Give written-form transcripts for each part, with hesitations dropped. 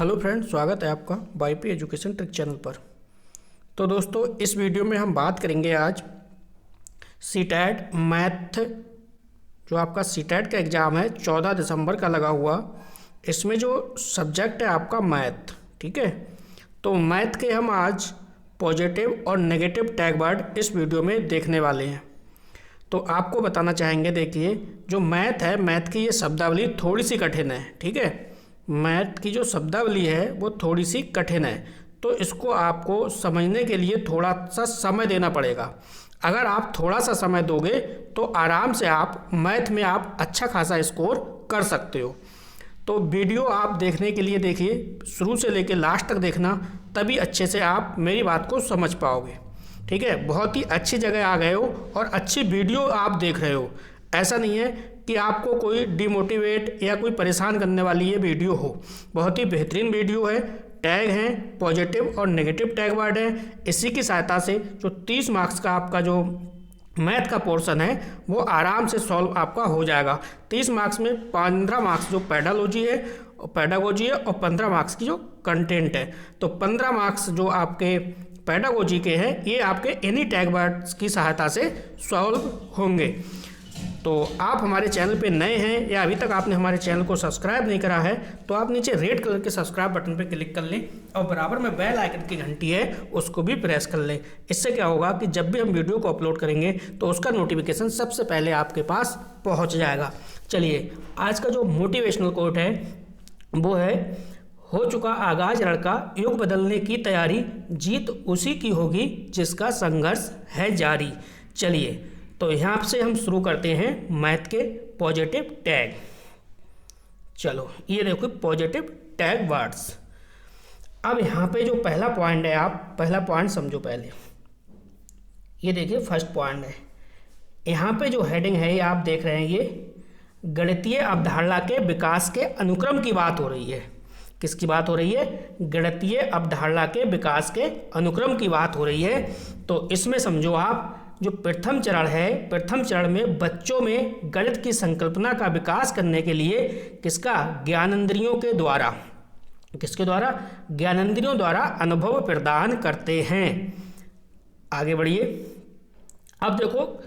Hello friend, स्वागत है आपका वाईपी एजुकेशन ट्रिक चैनल पर। तो दोस्तों, इस वीडियो में हम बात करेंगे आज सीटेट मैथ। जो आपका सीटेट का एग्ज़ाम है 14 दिसंबर का लगा हुआ, इसमें जो सब्जेक्ट है आपका मैथ, ठीक है। तो मैथ के हम आज पॉजिटिव और नेगेटिव टैग वर्ड इस वीडियो में देखने वाले हैं। तो आपको बताना चाहेंगे, देखिए जो मैथ है, मैथ की ये शब्दावली थोड़ी सी कठिन है, ठीक है। मैथ की जो शब्दावली है वो थोड़ी सी कठिन है, तो इसको आपको समझने के लिए थोड़ा सा समय देना पड़ेगा। अगर आप थोड़ा सा समय दोगे तो आराम से आप मैथ में आप अच्छा खासा स्कोर कर सकते हो। तो वीडियो आप देखने के लिए देखिए, शुरू से लेकर लास्ट तक देखना, तभी अच्छे से आप मेरी बात को समझ पाओगे, ठीक है। बहुत ही अच्छी जगह आ गए हो और अच्छी वीडियो आप देख रहे हो। ऐसा नहीं है कि आपको कोई डिमोटिवेट या कोई परेशान करने वाली ये वीडियो हो। बहुत ही बेहतरीन वीडियो है। टैग हैं, पॉजिटिव और नेगेटिव टैग वर्ड हैं। इसी की सहायता से जो 30 मार्क्स का आपका जो मैथ का पोर्शन है वो आराम से सॉल्व आपका हो जाएगा। 30 मार्क्स में 15 मार्क्स जो पेडागोजी है और 15 मार्क्स की जो कंटेंट है। तो 15 मार्क्स जो आपके पेडागोजी के हैं ये आपके एनी टैग वर्ड्स की सहायता से सॉल्व होंगे। तो आप हमारे चैनल पे नए हैं या अभी तक आपने हमारे चैनल को सब्सक्राइब नहीं करा है तो आप नीचे रेड कलर के सब्सक्राइब बटन पे क्लिक कर लें और बराबर में बेल आइकन की घंटी है उसको भी प्रेस कर लें। इससे क्या होगा कि जब भी हम वीडियो को अपलोड करेंगे तो उसका नोटिफिकेशन सबसे पहले आपके पास पहुँच जाएगा। चलिए, आज का जो मोटिवेशनल कोट है वो है, हो चुका आगाज लड़का, युग बदलने की तैयारी, जीत उसी की होगी जिसका संघर्ष है जारी। चलिए, तो यहाँ से हम शुरू करते हैं मैथ के पॉजिटिव टैग। चलो, ये देखो पॉजिटिव टैग वर्ड्स। अब यहाँ पे जो पहला पॉइंट है, आप पहला पॉइंट समझो पहले। ये देखिए फर्स्ट पॉइंट है, यहाँ पे जो हेडिंग है ये आप देख रहे हैं, ये गणितीय अवधारणा के विकास के अनुक्रम की बात हो रही है। किसकी बात हो रही है? गणितीय अवधारणा के विकास के अनुक्रम की बात हो रही है। तो इसमें समझो आप, जो प्रथम चरण है, प्रथम चरण में बच्चों में गणित की संकल्पना का विकास करने के लिए किसका? ज्ञानेंद्रियों के द्वारा। किसके द्वारा? ज्ञानेंद्रियों द्वारा अनुभव प्रदान करते हैं। आगे बढ़िए। अब देखो,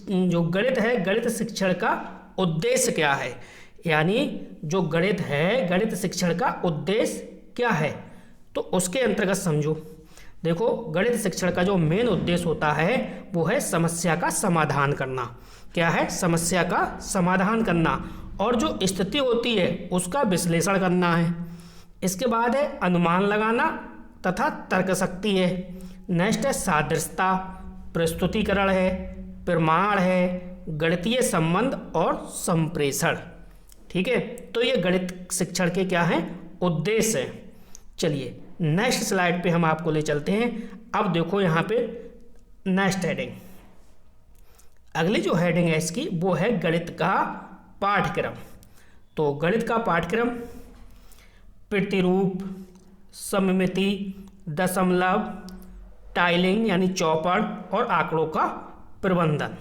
जो गणित है, गणित शिक्षण का उद्देश्य क्या है, यानी जो गणित है, गणित शिक्षण का उद्देश्य क्या है, तो उसके अंतर्गत समझो। देखो, गणित शिक्षण का जो मेन उद्देश्य होता है वो है समस्या का समाधान करना। क्या है? समस्या का समाधान करना, और जो स्थिति होती है उसका विश्लेषण करना है। इसके बाद है अनुमान लगाना तथा तर्क शक्ति है। नेक्स्ट है सादृश्यता, प्रस्तुतिकरण है, प्रमाण है, गणितीय संबंध और संप्रेषण। ठीक है, तो ये गणित शिक्षण के क्या हैं? उद्देश्य हैं। चलिए, नेक्स्ट स्लाइड पे हम आपको ले चलते हैं। अब देखो यहाँ पे नेक्स्ट हेडिंग, अगली जो हेडिंग है इसकी वो है गणित का पाठ्यक्रम। तो गणित का पाठ्यक्रम प्रतिरूप, सममिति, दशमलव, टाइलिंग यानी चौपड़ और आंकड़ों का प्रबंधन।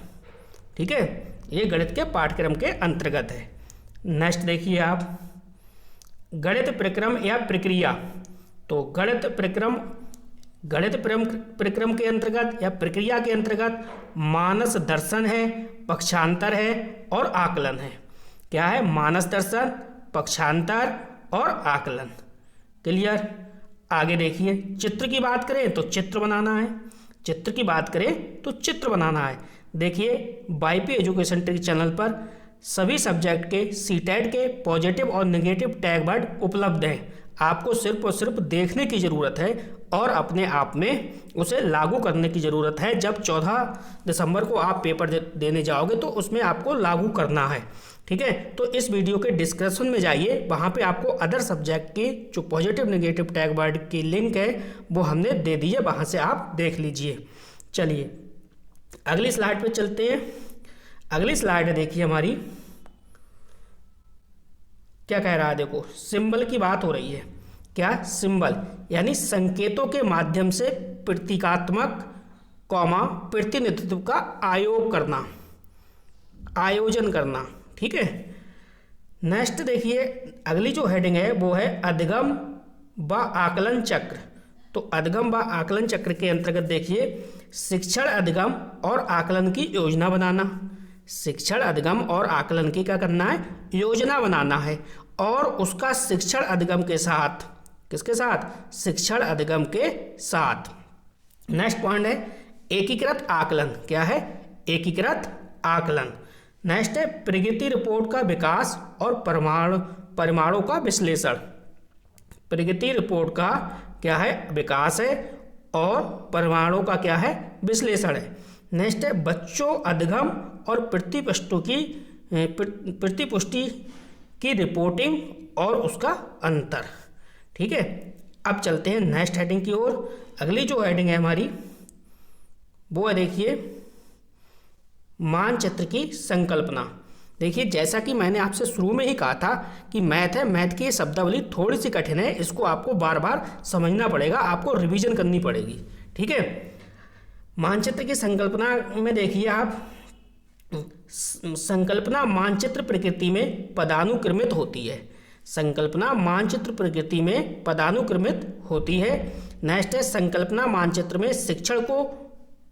ठीक है, ये गणित के पाठ्यक्रम के अंतर्गत है। नेक्स्ट देखिए आप, गणित प्रक्रम या प्रक्रिया। तो गणित प्रक्रम के अंतर्गत या प्रक्रिया के अंतर्गत मानस दर्शन है, पक्षांतर है और आकलन है। क्या है? मानस दर्शन, पक्षांतर और आकलन। क्लियर? आगे देखिए, चित्र की बात करें तो चित्र बनाना है, चित्र की बात करें तो चित्र बनाना है। देखिए, वाईपी एजुकेशन ट्रिक चैनल पर सभी सब्जेक्ट के सीटेट के पॉजिटिव और नेगेटिव टैग वर्ड उपलब्ध हैं। आपको सिर्फ और सिर्फ देखने की ज़रूरत है और अपने आप में उसे लागू करने की ज़रूरत है। जब 14 दिसंबर को आप पेपर देने जाओगे तो उसमें आपको लागू करना है। ठीक है, तो इस वीडियो के डिस्क्रिप्शन में जाइए, वहाँ पे आपको अदर सब्जेक्ट की जो पॉजिटिव नेगेटिव टैग वर्ड की लिंक है वो हमने दे दी है, वहाँ से आप देख लीजिए। चलिए, अगली स्लाइड पे चलते हैं। अगली स्लाइड देखिए हमारी, क्या कह रहा है? देखो, सिंबल की बात हो रही है। क्या? सिंबल यानी संकेतों के माध्यम से प्रतीकात्मक प्रतिनिधित्व का आयोजन करना। ठीक है, नेक्स्ट देखिए अगली जो हेडिंग है वो है अधिगम व आकलन चक्र। तो अधिगम व आकलन चक्र के अंतर्गत देखिए शिक्षण अधिगम और आकलन की योजना बनाना। शिक्षण अधिगम और आकलन की क्या करना है, योजना बनाना है, और उसका शिक्षण अधिगम के साथ, किसके साथ, शिक्षण अधिगम के साथ। नेक्स्ट पॉइंट है एकीकृत आकलन। क्या है, एकीकृत आकलन। नेक्स्ट है प्रगति रिपोर्ट का विकास और परिणामों का विश्लेषण। प्रगति रिपोर्ट का क्या है, विकास है, और परिणामों का क्या है, विश्लेषण है। नेक्स्ट है बच्चों अधिगम और प्रतिपुष्टि की रिपोर्टिंग और उसका अंतर। ठीक है, अब चलते हैं नेक्स्ट हेडिंग की ओर। अगली जो हेडिंग है हमारी वो है देखिए मानचित्र की संकल्पना। देखिए जैसा कि मैंने आपसे शुरू में ही कहा था कि मैथ है, मैथ की शब्दावली थोड़ी सी कठिन है, इसको आपको बार बार समझना पड़ेगा, आपको रिवीजन करनी पड़ेगी। ठीक है, मानचित्र की संकल्पना में देखिए आप, संकल्पना मानचित्र प्रकृति में पदानुक्रमित होती है। संकल्पना मानचित्र प्रकृति में पदानुक्रमित होती है। नेक्स्ट है संकल्पना मानचित्र में शिक्षण को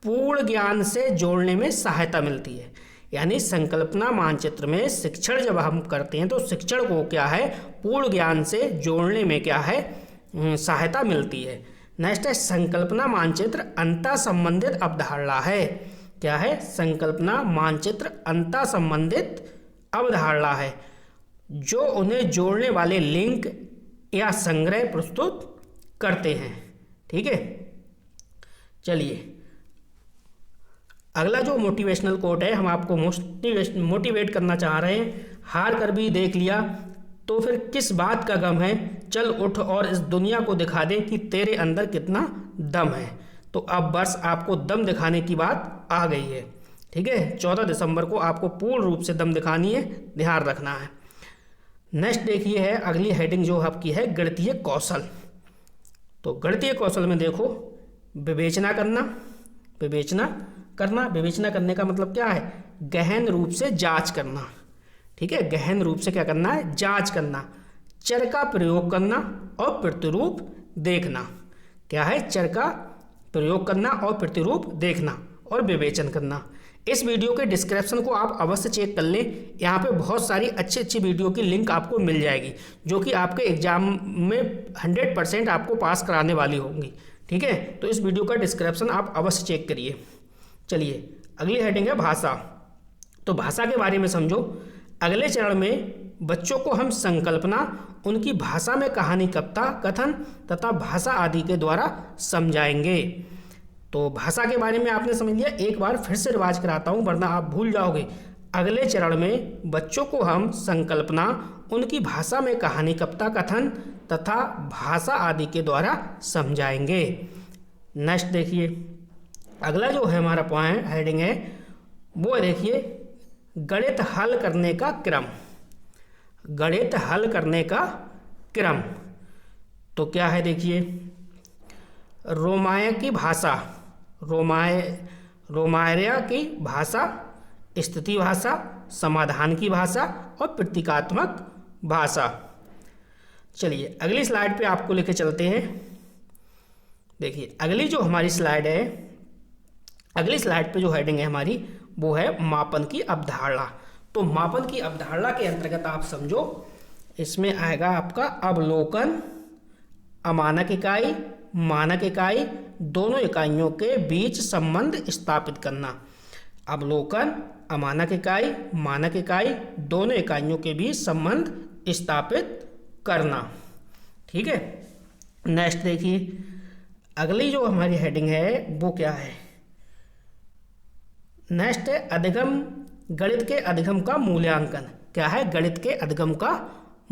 पूर्ण ज्ञान से जोड़ने में सहायता मिलती है। यानी संकल्पना मानचित्र में शिक्षण जब हम करते हैं तो शिक्षण को क्या है, पूर्ण ज्ञान से जोड़ने में क्या है, सहायता मिलती है। नेक्स्ट है संकल्पना मानचित्र अंतः संबंधित अवधारणा है। क्या है, संकल्पना मानचित्र अंतः संबंधित अवधारणा है जो उन्हें जोड़ने वाले लिंक या संग्रह प्रस्तुत करते हैं। ठीक है, चलिए अगला जो मोटिवेशनल कोट है, हम आपको मोटिवेट करना चाह रहे हैं। हार कर भी देख लिया तो फिर किस बात का गम है, चल उठ और इस दुनिया को दिखा दे कि तेरे अंदर कितना दम है। तो अब बस आपको दम दिखाने की बात आ गई है। ठीक है, 14 दिसंबर को आपको पूर्ण रूप से दम दिखानी है, ध्यान रखना है। नेक्स्ट देखिए है अगली हेडिंग जो आपकी है गणितीय कौशल। तो गणितीय कौशल में देखो विवेचना करना। विवेचना करने का मतलब क्या है, गहन रूप से जांच करना। ठीक है, गहन रूप से क्या करना है, जांच करना। चर का प्रयोग करना और प्रतिरूप देखना। क्या है, चर का प्रयोग करना और प्रतिरूप देखना और विवेचन करना। इस वीडियो के डिस्क्रिप्शन को आप अवश्य चेक कर लें, यहाँ पे बहुत सारी अच्छी अच्छी वीडियो की लिंक आपको मिल जाएगी जो कि आपके एग्जाम में 100% आपको पास कराने वाली होंगी। ठीक है, तो इस वीडियो का डिस्क्रिप्शन आप अवश्य चेक करिए। चलिए अगली हेडिंग है भाषा। तो भाषा के बारे में समझो। अगले चरण में बच्चों को हम संकल्पना, उनकी भाषा में कहानी कथन तथा भाषा आदि के द्वारा समझाएंगे। तो भाषा के बारे में आपने समझ लिया, एक बार फिर से रिवाज कराता हूँ वरना आप भूल जाओगे। अगले चरण में बच्चों को हम संकल्पना, उनकी भाषा में कहानी कथन तथा भाषा आदि के द्वारा समझाएंगे। नेक्स्ट देखिए अगला जो है हमारा पॉइंट हेडिंग है वो देखिए गणित हल करने का क्रम। गणित हल करने का क्रम तो क्या है देखिए, रोमाया की भाषा, रोमाया की भाषा, स्थिति भाषा, समाधान की भाषा और प्रतीकात्मक भाषा। चलिए अगली स्लाइड पे आपको लेके चलते हैं। देखिए अगली जो हमारी स्लाइड है, अगली स्लाइड पे जो हेडिंग है हमारी वो है मापन की अवधारणा। तो मापन की अवधारणा के अंतर्गत आप समझो, इसमें आएगा आपका अवलोकन, अमानक इकाई, मानक इकाई, दोनों इकाइयों के बीच संबंध स्थापित करना। अवलोकन, अमानक इकाई, मानक इकाई, दोनों इकाइयों के बीच संबंध स्थापित करना। ठीक है, नेक्स्ट देखिए अगली जो हमारी हेडिंग है वो क्या है, नेक्स्ट है अधिगम, गणित के अधिगम का मूल्यांकन। क्या है, गणित के अधिगम का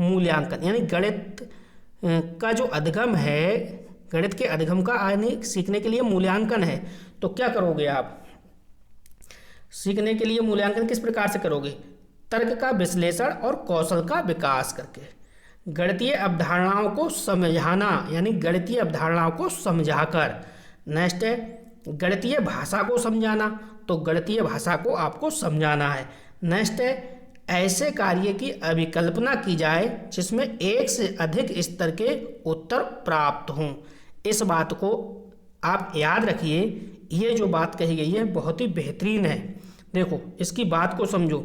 मूल्यांकन, यानी गणित का जो अधिगम है, गणित के अधिगम का यानी सीखने के लिए मूल्यांकन है। तो क्या करोगे आप, सीखने के लिए मूल्यांकन किस प्रकार से करोगे, तर्क का विश्लेषण और कौशल का विकास करके। गणितीय अवधारणाओं को समझाना, यानी गणितीय अवधारणाओं को समझाकर। नेक्स्ट है गणितीय भाषा को समझाना, तो गणितीय भाषा को आपको समझाना है। नेक्स्ट है ऐसे कार्य की अभिकल्पना की जाए जिसमें एक से अधिक स्तर के उत्तर प्राप्त हों। इस बात को आप याद रखिए, ये जो बात कही गई है बहुत ही बेहतरीन है। देखो इसकी बात को समझो,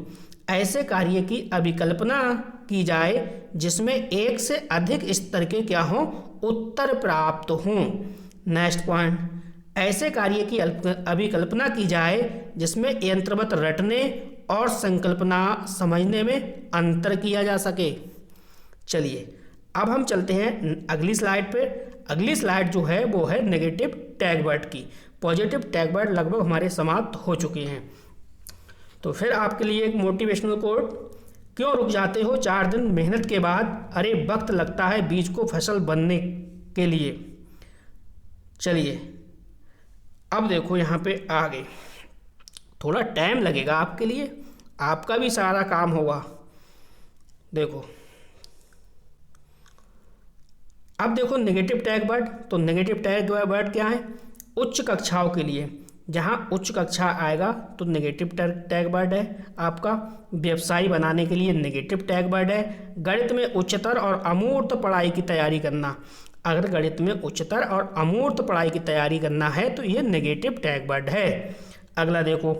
ऐसे कार्य की अभिकल्पना की जाए जिसमें एक से अधिक स्तर के क्या हों, उत्तर प्राप्त हों। नेक्स्ट पॉइंट, ऐसे कार्य की अभिकल्पना की जाए जिसमें यंत्रवत रटने और संकल्पना समझने में अंतर किया जा सके। चलिए अब हम चलते हैं अगली स्लाइड पे। अगली स्लाइड जो है वो है नेगेटिव टैग वर्ड की। पॉजिटिव टैग वर्ड लगभग हमारे समाप्त हो चुके हैं। तो फिर आपके लिए एक मोटिवेशनल कोट, क्यों रुक जाते हो 4 दिन मेहनत के बाद, अरे वक्त लगता है बीज को फसल बनने के लिए। चलिए अब देखो यहाँ पे आगे थोड़ा टाइम लगेगा आपके लिए, आपका भी सारा काम होगा। देखो अब देखो नेगेटिव टैग वर्ड, तो नेगेटिव टैग वर्ड क्या है, उच्च कक्षाओं के लिए। जहाँ उच्च कक्षा आएगा तो नेगेटिव टैग वर्ड है आपका। व्यवसाय बनाने के लिए नेगेटिव टैग वर्ड है। गणित में उच्चतर और अमूर्त पढ़ाई की तैयारी करना, अगर गणित में उच्चतर और अमूर्त पढ़ाई की तैयारी करना है तो ये नेगेटिव टैग वर्ड है। अगला देखो,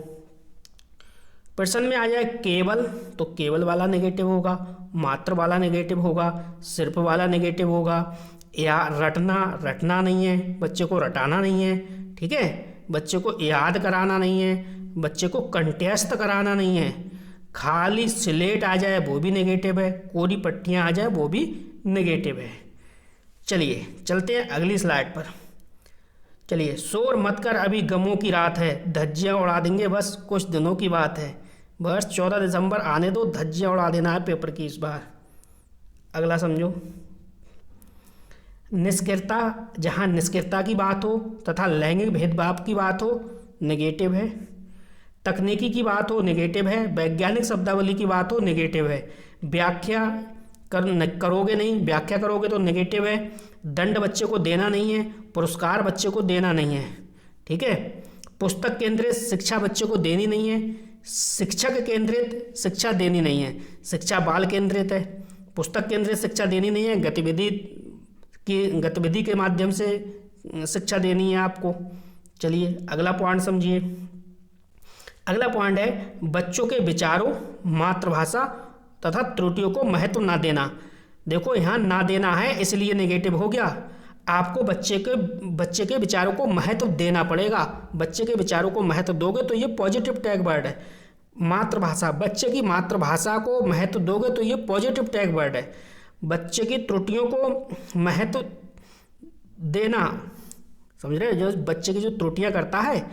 प्रश्न में आ जाए केवल, तो केवल वाला नेगेटिव होगा, मात्र वाला नेगेटिव होगा, सिर्फ वाला नेगेटिव होगा। या रटना नहीं है, बच्चे को रटाना नहीं है, ठीक है, बच्चे को याद कराना नहीं है, बच्चे को कंठस्थ कराना नहीं है। खाली स्लेट आ जाए वो भी नेगेटिव है, कोरी पट्टियाँ आ जाए वो भी नेगेटिव है। चलिए चलते हैं अगली स्लाइड पर। चलिए, शोर मत कर अभी गमों की रात है, धज्जियाँ उड़ा देंगे बस कुछ दिनों की बात है। बस 14 दिसंबर आने दो, धज्जियाँ उड़ा देना है पेपर की इस बार। अगला समझो, निष्क्रियता, जहाँ निष्क्रियता की बात हो तथा लैंगिक भेदभाव की बात हो नेगेटिव है। तकनीकी की बात हो नेगेटिव है। वैज्ञानिक शब्दावली की बात हो नेगेटिव है। व्याख्या करोगे नहीं, व्याख्या करोगे तो नेगेटिव है। दंड बच्चे को देना नहीं है, पुरस्कार बच्चे को देना नहीं है, ठीक है। पुस्तक केंद्रित शिक्षा बच्चे को देनी नहीं है। शिक्षक केंद्रित शिक्षा देनी नहीं है, शिक्षा बाल केंद्रित है। पुस्तक केंद्रित शिक्षा देनी नहीं है, गतिविधि के माध्यम से शिक्षा देनी है आपको। चलिए अगला पॉइंट समझिए। अगला पॉइंट है बच्चों के विचारों, मातृभाषा तथा त्रुटियों को महत्व ना देना। देखो यहाँ ना देना है इसलिए नेगेटिव हो गया। आपको बच्चे के विचारों को महत्व देना पड़ेगा। बच्चे के विचारों को महत्व दोगे तो ये पॉजिटिव टैग वर्ड है। मातृभाषा, बच्चे की मातृभाषा को महत्व दोगे तो ये पॉजिटिव टैग वर्ड है। बच्चे की त्रुटियों को महत्व देना, समझ रहे हो, जो बच्चे की जो त्रुटियां करता है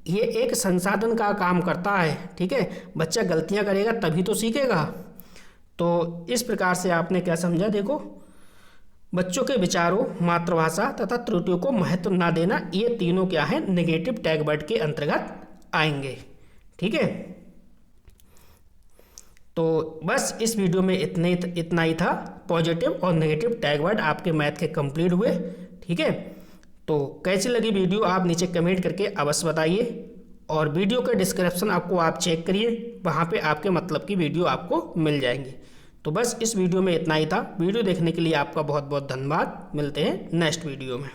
ये एक संसाधन का काम करता है, ठीक है। बच्चा गलतियां करेगा तभी तो सीखेगा। तो इस प्रकार से आपने क्या समझा, देखो बच्चों के विचारों, मातृभाषा तथा त्रुटियों को महत्व ना देना, ये तीनों क्या है, नेगेटिव टैग वर्ड के अंतर्गत आएंगे, ठीक है। तो बस इस वीडियो में इतना ही था। पॉजिटिव और नेगेटिव टैग वर्ड आपके मैथ के कंप्लीट हुए, ठीक है। तो कैसी लगी वीडियो आप नीचे कमेंट करके अवश्य बताइए। और वीडियो का डिस्क्रिप्शन आप चेक करिए, वहाँ पे आपके मतलब की वीडियो आपको मिल जाएंगी। तो बस इस वीडियो में इतना ही था। वीडियो देखने के लिए आपका बहुत बहुत धन्यवाद। मिलते हैं नेक्स्ट वीडियो में।